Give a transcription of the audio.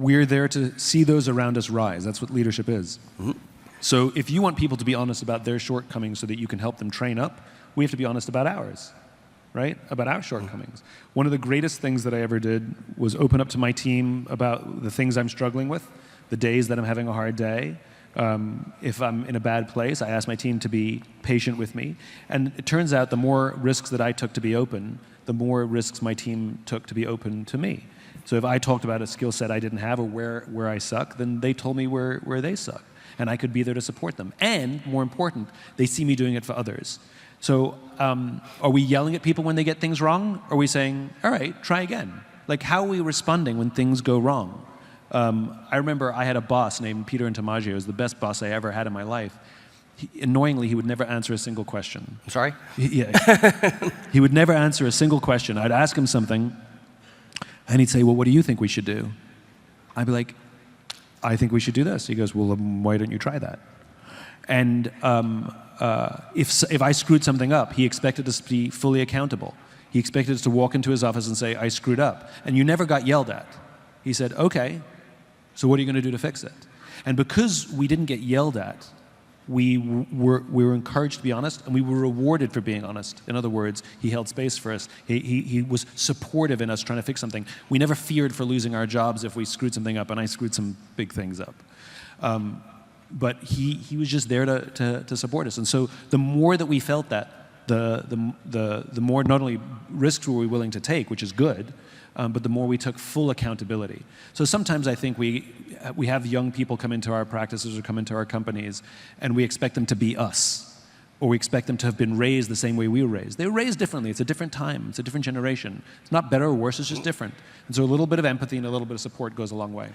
we're there to see those around us rise. That's what leadership is. So if you want people to be honest about their shortcomings so that you can help them train up, we have to be honest about ours, right? About our shortcomings. One of the greatest things that I ever did was open up to my team about the things I'm struggling with, the days that I'm having a hard day. If I'm in a bad place, I ask my team to be patient with me. And it turns out the more risks that I took to be open, the more risks my team took to be open to me. So if I talked about a skill set I didn't have or where I suck, then they told me where they suck. And I could be there to support them. And, more important, they see me doing it for others. So are we yelling at people when they get things wrong? Or are we saying, all right, try again? Like, how are we responding when things go wrong? I remember I had a boss named Peter Intamaggio. He was the best boss I ever had in my life. Annoyingly, he would never answer a single question. I'm sorry? He would never answer a single question. I'd ask him something, and he'd say, well, what do you think we should do? I'd be like, I think we should do this. He goes, well, why don't you try that? And if I screwed something up, he expected us to be fully accountable. He expected us to walk into his office and say, I screwed up. And you never got yelled at. He said, okay, so what are you going to do to fix it? And because we didn't get yelled at, we were encouraged to be honest, and we were rewarded for being honest. In other words, he held space for us. He was supportive in us trying to fix something. We never feared for losing our jobs if we screwed something up, and I screwed some big things up. But he was just there to support us. And so the more that we felt that, the more not only risks were we willing to take, which is good, but the more we took full accountability. So sometimes I think we have young people come into our practices or come into our companies, and we expect them to be us, or we expect them to have been raised the same way we were raised. They were raised differently. It's a different time. It's a different generation. It's not better or worse. It's just different. And so a little bit of empathy and a little bit of support goes a long way.